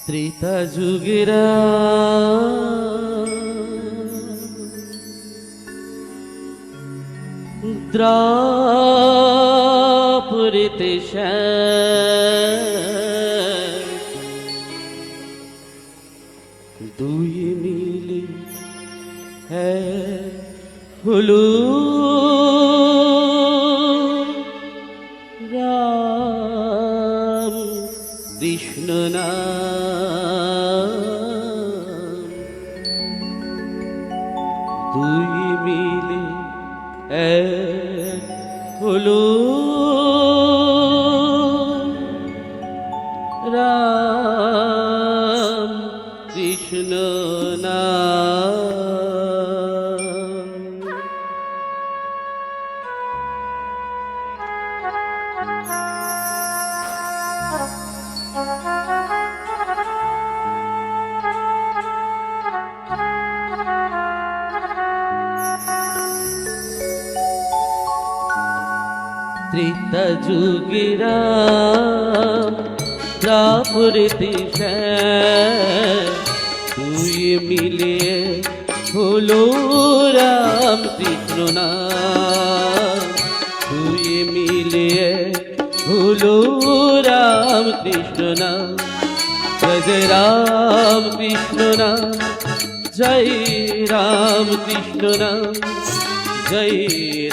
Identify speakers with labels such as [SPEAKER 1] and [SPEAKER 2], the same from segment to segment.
[SPEAKER 1] ত্রেতা যুগেরা দ্রাপরিতে দুই মিলে হলো রাম কৃষ্ণ নাম। দুই মিলে হলো রাম কৃষ্ণ নাম। ত্রেতা যুগেরা দ্রাপরিতে দুই মিলে হলো রাম কৃষ্ণ নাম। দুই মিলে হলো রাম কৃষ্ণ নাম। জয় জয় রাম কৃষ্ণ নাম, জয় রাম কৃষ্ণ নাম, জয়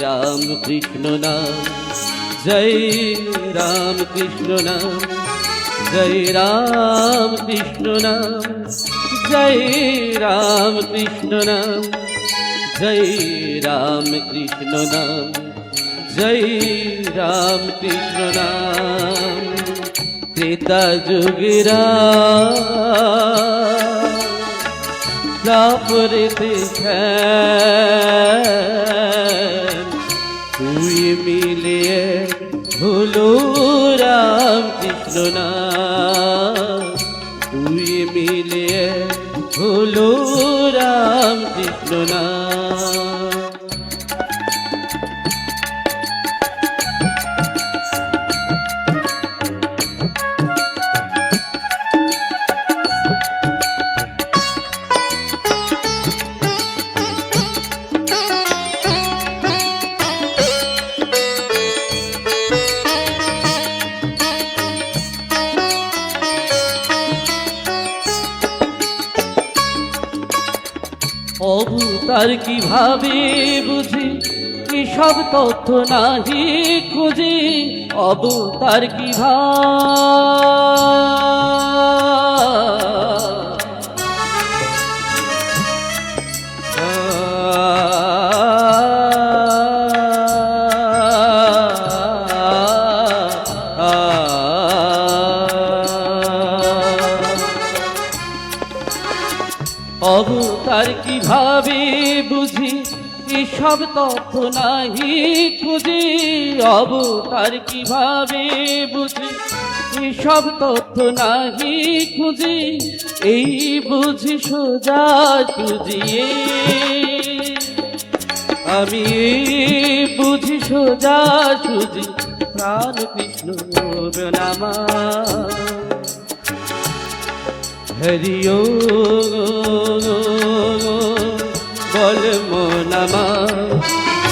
[SPEAKER 1] রাম কৃষ্ণ নাম, জয় রাম কৃষ্ণ নাম, জয় রাম কৃষ্ণ নাম, জয় রাম কৃষ্ণ নাম, জয় রাম কৃষ্ণ নাম, জয় রাম কৃষ্ণ নাম। ত্রেতা যুগেরা দ্রাপরিতে দুই মিলে হলো রাম কৃষ্ণ নাম। দুই মিলে হলো রাম কৃষ্ণ নাম। অবতার কিভাবে বুঝি এসব তথ্য নাহি খুঁজি। অবতার অবতার কিভাবে বুঝি এসব তথ্য নাহি খুঁজি। অবতার কিভাবে বুঝি এসব তথ্য নাহি খুঁজি। এই বুঝি সোজা সুজিয়ে আমি বুঝি সোজা সুজি প্রাণ কৃষ্ণ নামা। হরি ওম বল মনামা,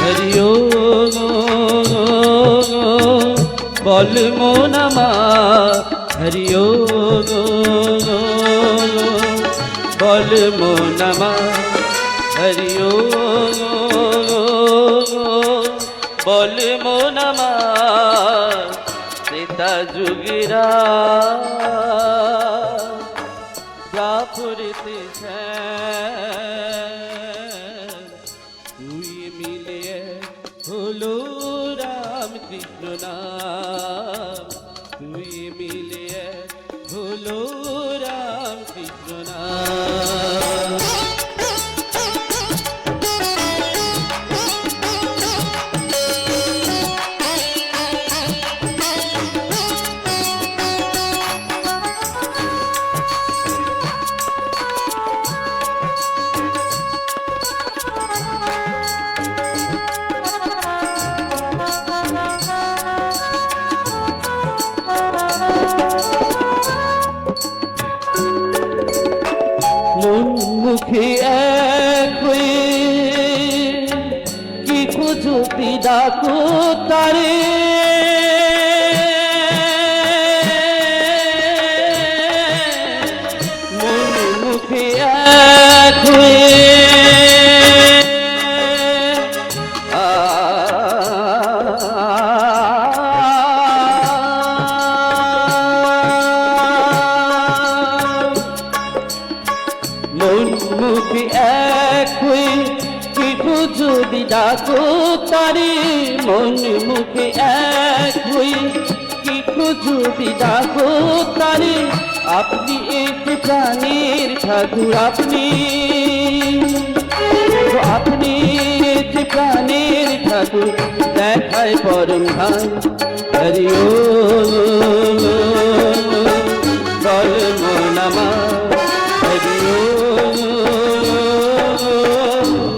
[SPEAKER 1] হরি ওম বল মনামা, হরি ওম বল মনামা, হরি ওম বল মনামা। ত্রেতা যুগেরা দ্রাপরিতে দুই মিলে হলো রাম কৃষ্ণ নাম। দুই মিলে হলো রাম কৃষ্ণ নাম। মুখে এক হয়ে কি খুঁজতি ডাকো তারে, মন মুখে এক হয়ে মন মুখে এক হয়ে কিছু যদি ডাকো তারে, মন মুখে এক হয়ে কিছু যদি ডাকো তারে, আপনি একটি প্রাণীর ঠাকুর, আপনি একটি প্রাণীর ঠাকুর, দেখায় পরম ধান হরি ও বল মন আমার, হরি ও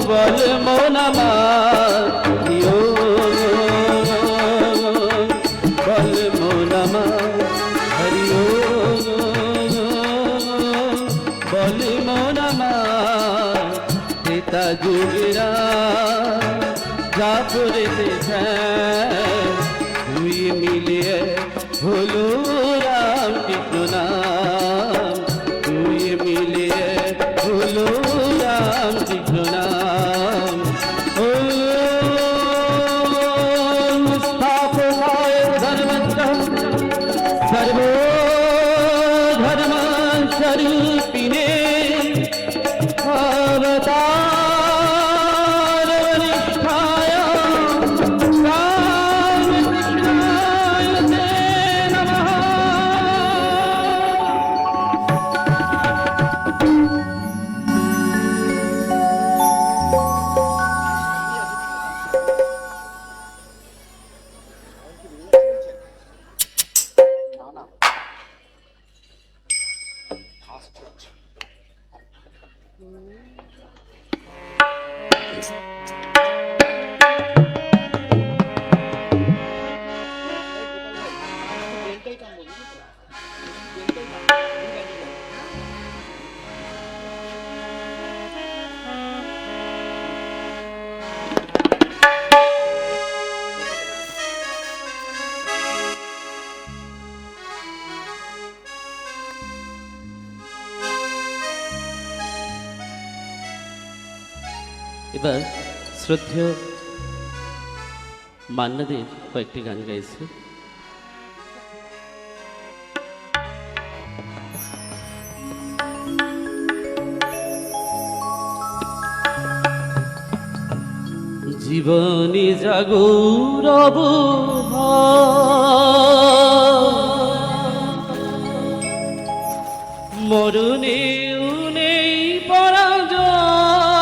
[SPEAKER 1] বল মন আমার, হরি ও বল মন আমার, হরি ও বল মন আমার, পিতা যুগেরা যা করেছে দুই মিলিয়ে হলো রাম কৃষ্ণ নাম, দুই মিলিয়ে হলো রাম কৃষ্ণ নাম। ও স্থাপনায় ধর্মস্য সর্বো ধর্ম স্বরূপিণে অবতার বরিষ্ঠায় রামকৃষ্ণায় তে নমঃ। এবার শ্রদ্ধেয় মান্নাদের কয়েকটি গান গাইছে। জীবনী জাগরব মরণে নেই পরাজয়,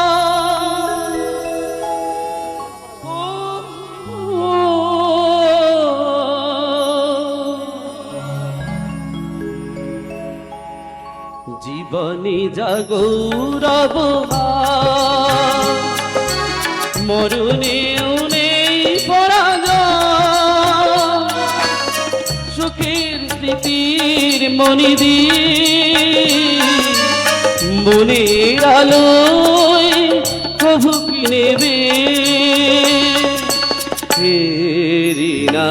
[SPEAKER 1] জীবনী জাগরব মরণেও নেই পরাজয়, সুখের স্মৃতির মনিদি মনের আলোয় প্রভু কি নেবে, হেরিনা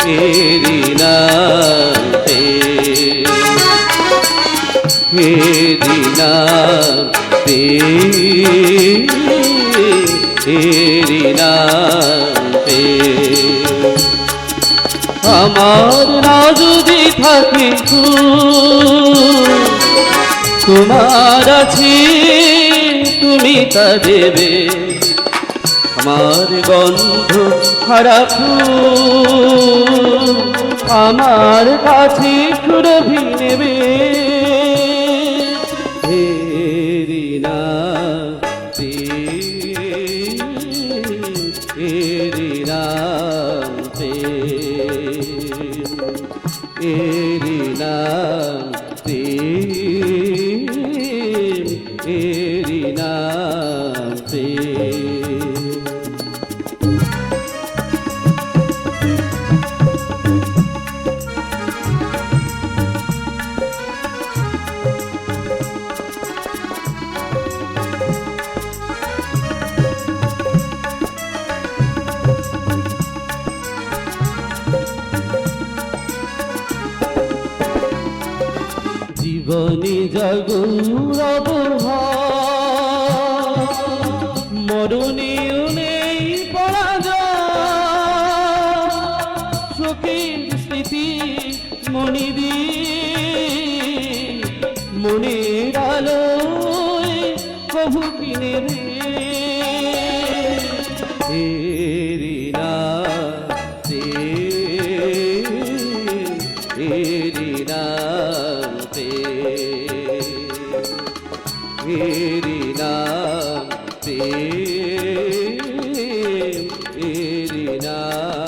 [SPEAKER 1] হেরিনা হেরিনা হেরিনা আমার না যদি থাকে তোমার আছে তুমি তা দেবে, আমার গন্ধ হারা ফুল আমার কাছে সুরভি নেবে, হেরিনা হেরিনা হেরিনা হেরিনা জীবনী জগৌরব মরণীয় নেই পরাজয় শোকের স্মৃতি মনিদি মনের আলোয় কভু কিনে রে রিনা রিনা तेरी नाम तेरी नाम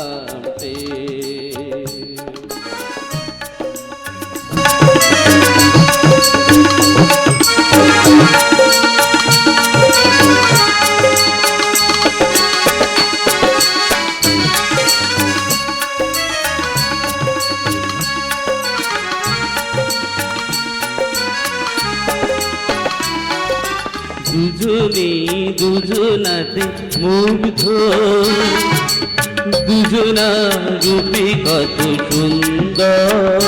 [SPEAKER 1] দুজনে দুজনাতে মুগ্ধ দুজনা রূপে কত সুন্দর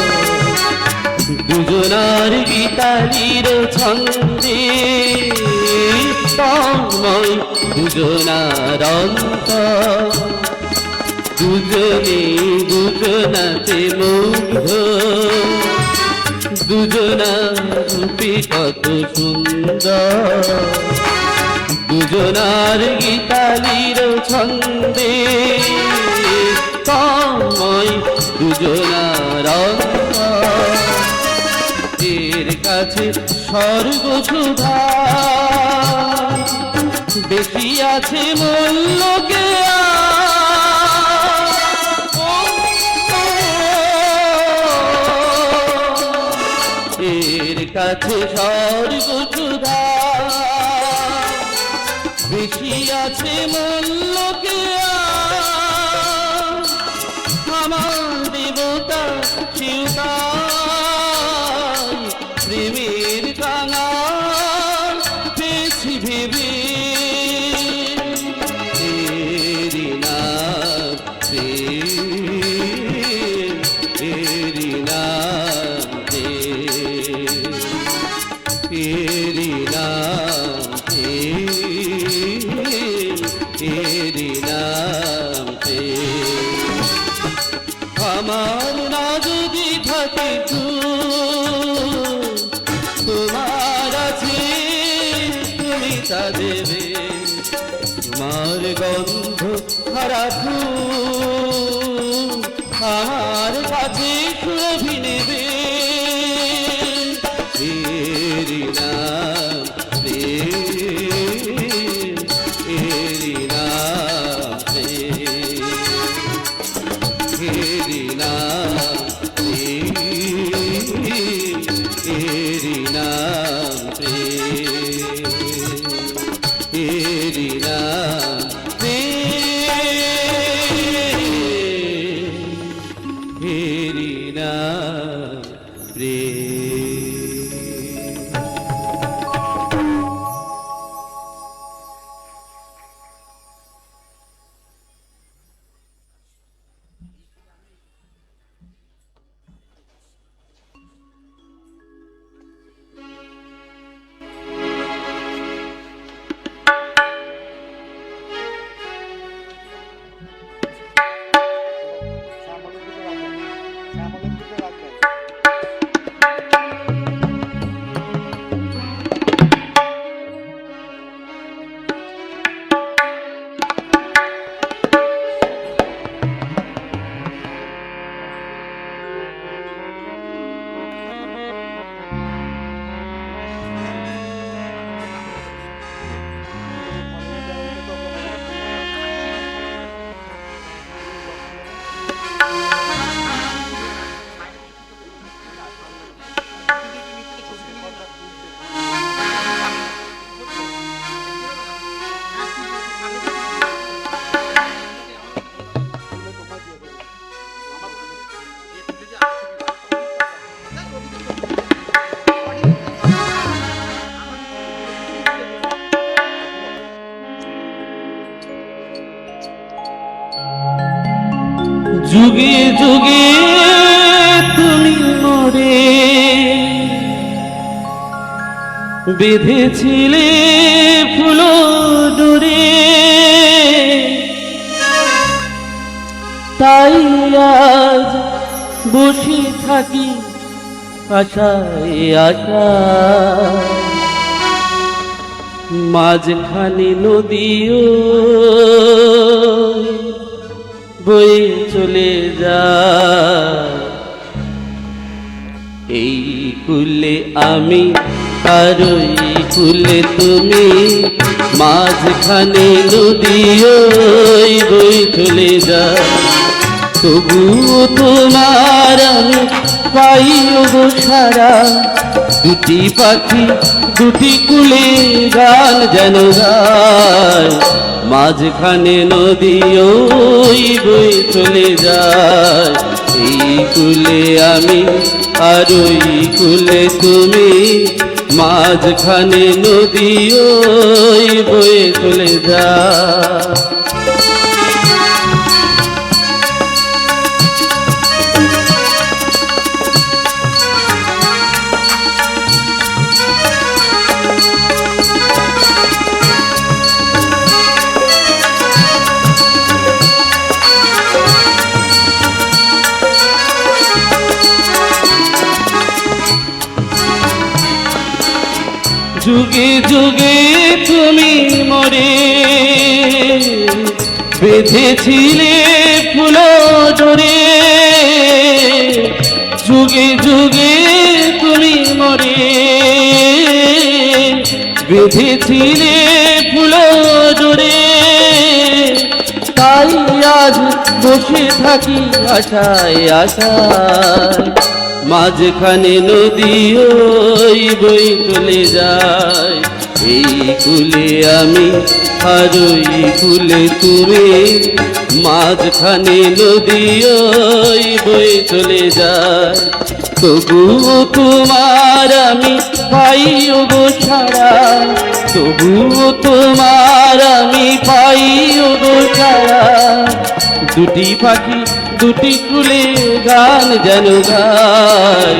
[SPEAKER 1] দুজনার গীতালির ছন্দে তন্ময় দুজনার অন্তর দুজনে দুজনাতে মুগ্ধ দুজনা রূপে কত সুন্দর দুজনার গীতালির ছন্দে তন্ময় দুজনার এর কাছে স্বর্গ সুধা বেশি আছে মূল্যকে এর কাছে স্বর্গ সুধা বেশি আছে মূল্যকে আমার দেবতা শিবতাই প্রেমের কাঙাল পেছি ভেবে তেরি নাম তেরি নাম तेरी नाम तेरी नाम আমার না যদি থাকে তোমার আছে তুমি তা দেবে তোমার গন্ধ হারা আমার কাছে সুরভি নেবে तेरी नाम तेरी नाम तेरी नाम तेरी नाम तेरी नाम तेरी नाम যুগে যুগে তুমি মোরে বেঁধেছিলে ফুল ডোরে, তাই আজ বসে থাকি আশায় আশায়। মাঝখানে নদীও বয়ে চলে যায়, এই কুলে আমি আর ওই কুলে তুমি, মাঝখানে নদীও বয়ে চলে যায়। তবুও তোমার আমি পাইও গো সারা, দুটি পাখি দুটি কুলে গান যেন গায়। মাঝখানে নদী ওই বয়ে চলে যায়, এই কুলে আমি আর ওই কুলে তুমি, মাঝখানে নদী ওই বয়ে চলে যায়। যুগে যুগে তুমি মরে বেঁধেছিলে ফুল ডোরে, যুগে যুগে তুমি মরে বেঁধেছিলে ফুল ডোরে, তাই আজ বসে থাকি আশায় আশায়। মাঝখানে নদী ওই বই চলে যায়, এই কুলে আমি আর ওই কুলে তুমি, মাঝখানে নদী ওই বই চলে যায়। তবুও তোমার আমি পাইও গো সারা, তবুও তোমার আমি পাইও গো সারা, দুটি পাখি দুটি কুলে গান যেন গায়।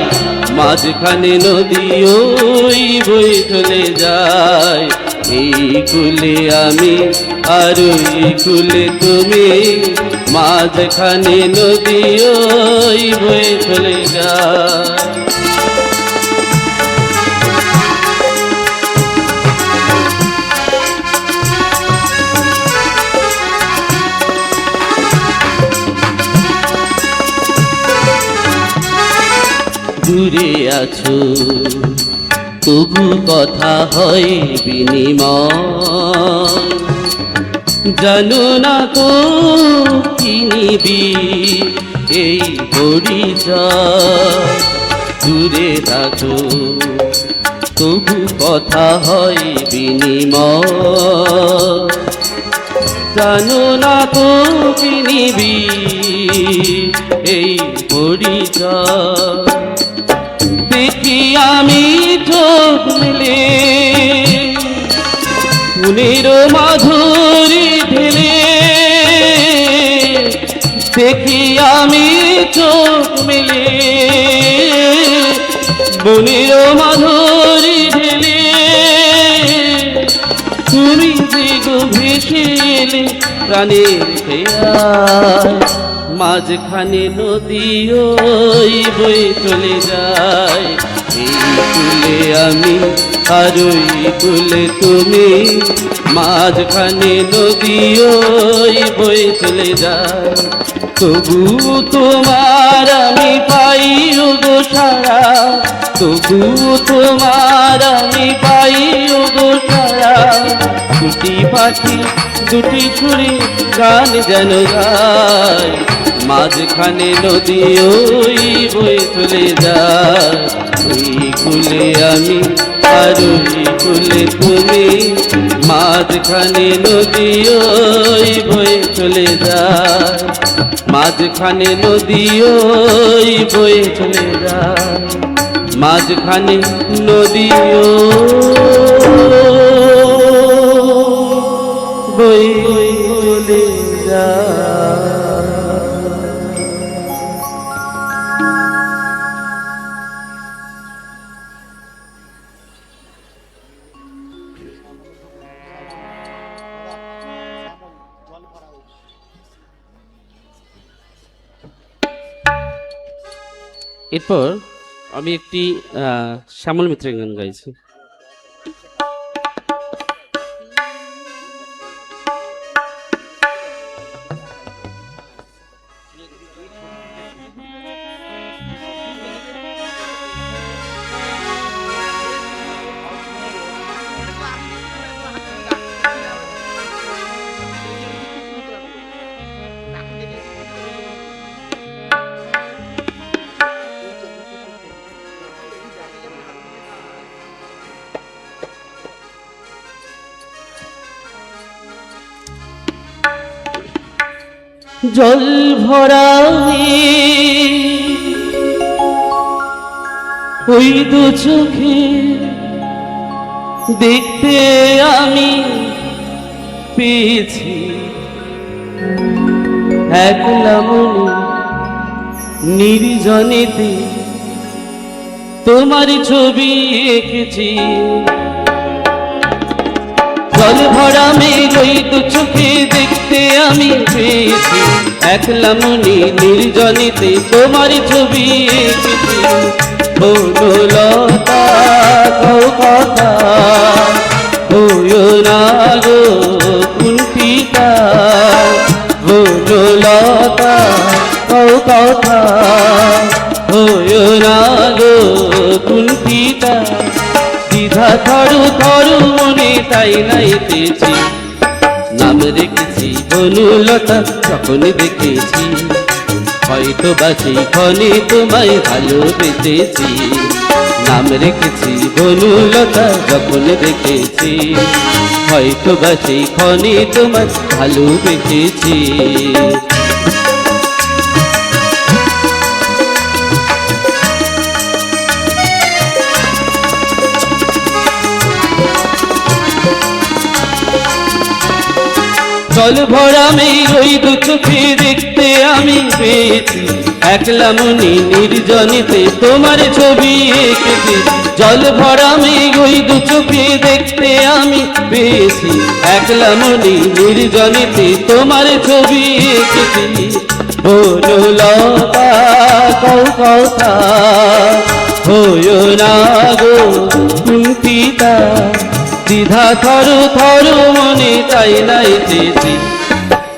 [SPEAKER 1] মাঝখানে নদী ওই বয়ে চলে যায়, এই কুলে আমি আর ওই কুলে তুমি, মাঝখানে নদী ওই বয়ে চলে যায়। দূরে আছো তবু কথা হয় বিনিময়, জানো না তো কি নিবি এই পরিচয়। দূরে আছো তবু কথা হয় বিনিময়, জানো না তো কি নিবি এই পরিচয়। দেখি আমি চোখ মেলে মনের মাধুরী ঢেলে, দেখি আমি চোখ মেলে মনের মাধুরী ঢেলে, তুমি যে গো ভেসে এলে প্রাণের খেয়াল। মাঝখানে নদী ওই বয়ে চলে যায়, এই কুলে আমি আর ওই কুলে তুমি, মাঝখানে নদী ওই বয়ে চলে যায়। তবু তোমার আমি পাইও গো সারা, তবু তোমার আমি পাইও গো সারা, দুটি পাখি দুটি সুরে গান যেন গায়। মাঝখানে নদী ওই বয়ে চলে যায়, ওই কুলে আমি আর ওই কুলে তুমি, মাঝখানে নদী ওই বয়ে চলে যায়। মাঝখানে নদী ওই বয়ে চলে যায়, মাঝখানে নদী বয়ে চলে যায়। এরপর আমি একটি শ্যামল মিত্রের গান গাইছি। জল ভরা ওই দু চোখে দেখতে আমি পেয়েছি একলা মনে নির্জনেতে তোমার ছবি এঁকেছি। জল ভরা মেঘ ওই দু চোখে দেখতে আমি পেয়েছি একলা মনে নির্জনেতে তোমার ছবি এঁকেছি। বনলতা কও কথা হইও না গো কুণ্ঠিতা, বনলতা কও কথা হইও না গো কুণ্ঠিতা। দ্বিধা থরু থরু মনে তাই নাইতেছি, নাম রেখেছি বনলতা যখন দেখেছি, হয়তো বা সেই ক্ষণে তোমায় ভালোবেসেছি। নাম রেখেছি বনলতা যখন দেখেছি, হয়তো বা সেই ক্ষণে তোমায় ভালোবেসেছি। জল ভরা মেঘ ওই দু চোখে দেখতে আমি পেয়েছি একলা মনে নির্জনেতে তোমার ছবি এঁকেছি। জল ভরা মেঘ ওই দু চোখে দেখতে আমি পেয়েছি একলা মনে নির্জনেতে তোমার ছবি এঁকেছি। বনলতা কও কথা হইও না গো কুণ্ঠিতা, দ্বিধা থরু থরু মনে তাই নাইতেছি,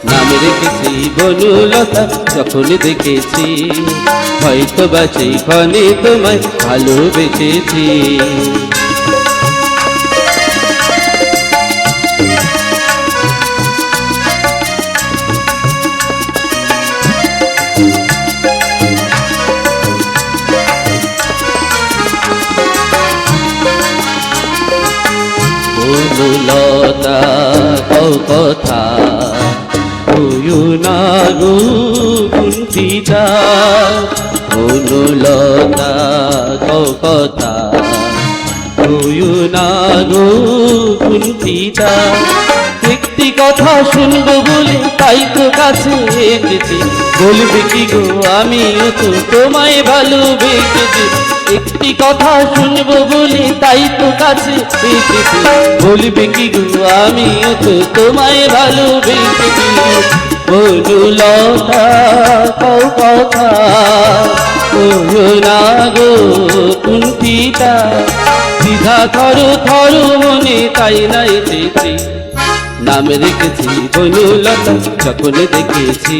[SPEAKER 1] নাম রেখেছি বনলতা যখন দেখেছি, হয়তো বা সেই ক্ষণে তোমায় ভালোবেসেছি। বনলতা কও কথা হইও না গো কুণ্ঠিতা, বনলতা কও কথা হইও না গো কুণ্ঠিতা। একটি কথা শুনবো বলে তাই তো কাছে এসেছি, বলবে কি গো আমিও তো তোমায় ভালোবেসেছি। একটি কথা শুনবো বলে তাই তো কাছে এসেছি, বলবে কি গো আমিও তো তোমায় ভালোবেসেছি। বনলতা কও কথা হইও না গো কুণ্ঠিতা, দ্বিধা থরু থরু মনে তাই নাইতেছি, নাম রেখেছি বনলতা যখন দেখেছি,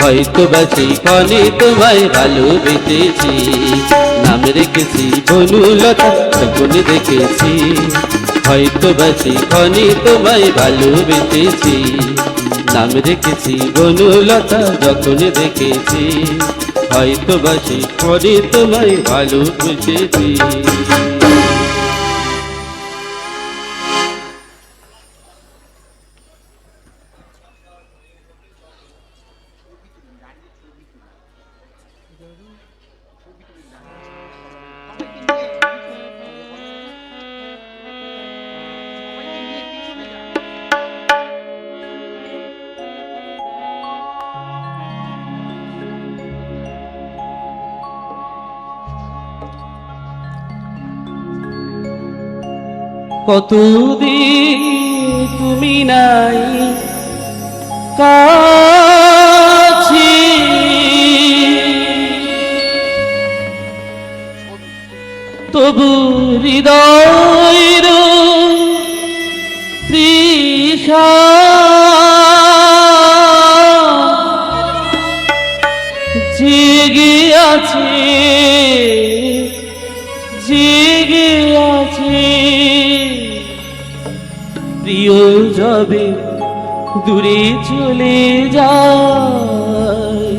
[SPEAKER 1] হয়তো বা সেই ক্ষণে তোমায় ভালোবেসেছি। নাম রেখেছি বনলতা যখন দেখেছি, হয়তো বা সেই ক্ষণে তোমায় ভালোবেসেছি। নাম রেখেছি বনলতা যখন দেখেছি, হয়তো বা সেই ক্ষণে তোমায় ভালোবেসেছি। কতদিন তুমি নাই কাছে তবু হৃদয়ের তৃষা জেগে আছে, জেগে আছে। প্রিয় যাবে দূরে চলে যায়,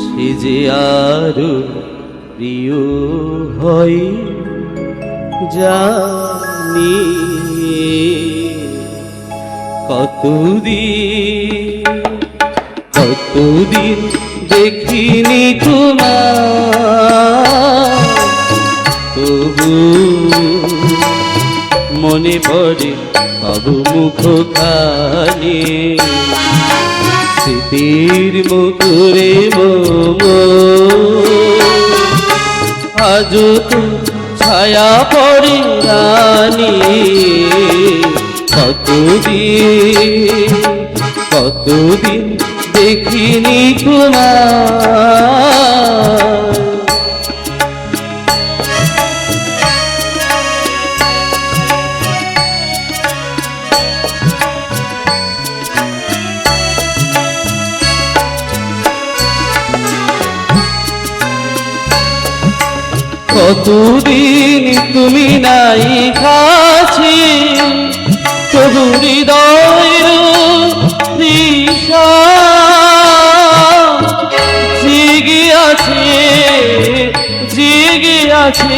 [SPEAKER 1] সে যে আরো প্রিয় হয় জানি। কতদিন দেখিনি তোমার, তবু মনে পড়ে তবু মুখখানি। স্মৃতির মুখরে আজও তো ছায়া পড়ে রানী। কতদিন দেখিনি তোমার। কতদিন তুমি নাই কাছে, তবু হৃদয়ের তৃষা জেগে আছে, জেগে আছে।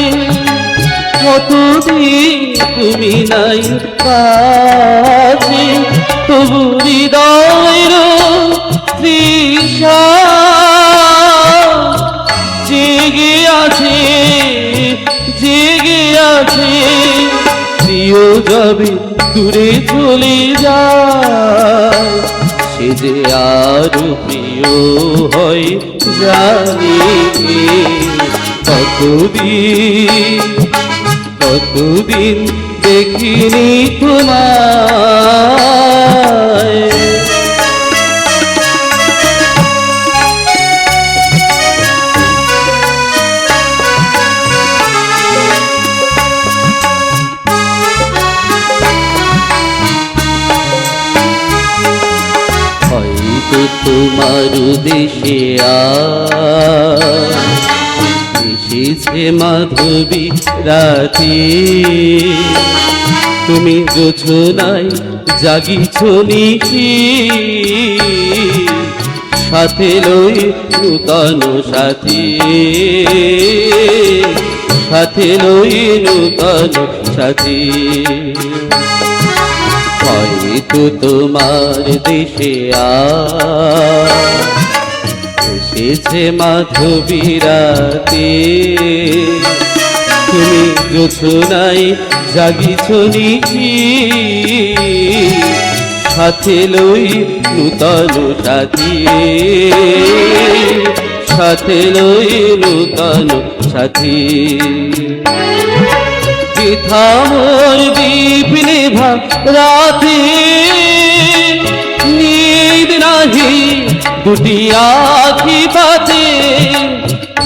[SPEAKER 1] কতদিন তুমি নাই কাছে, তবু হৃদয়ের তৃষা জেগে আছে, জেগে আছে। প্রিয় যাবে দূরে চলে যায়, সে যে আরো প্রিয় হয় জানি। কতদিন দেখিনি তোমায়। তোমার দেশে এসেছে মাধবী রাতে, তুমি যোছনায় জাগিছ নিশি, সাথে লই নূতন সাথী, সাথে লই নূতন সাথী। হয়তো তোমার দেশে এসেছে মাধবী রাতে, তুমি যোছনায় জাগিছ নিশি, সাথে লই নূতন সাথী, সাথে লই নূতন সাথী। বৃথা মোর দীপ নিভা রাতে, নীদ নাহি দুটি আখি পাতে।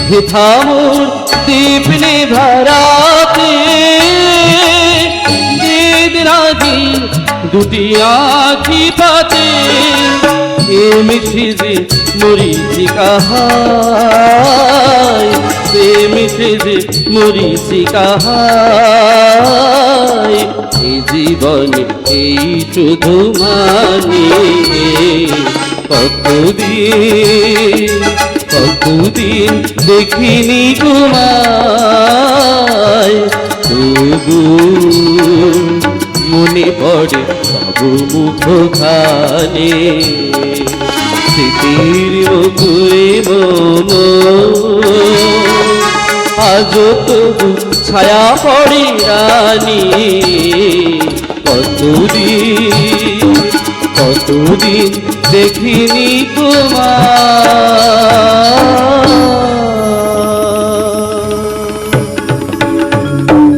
[SPEAKER 1] বৃথা মোর দীপ নিভা রাতে, নীদ নাহি দুটি আখি পাতে। মিঠে যে মরিচিকা হায়, মিঠে যে মরিচিকা হায়। এই জীবনে এই শুধু মানে, কতদিন দেখিনি তোমায়, তবু মনে পড়ে তবু মুখখানি। স্মৃতির মুখে আজও তবু ছায়া পড়ে রানী। কতদিন দেখিনি তোমার।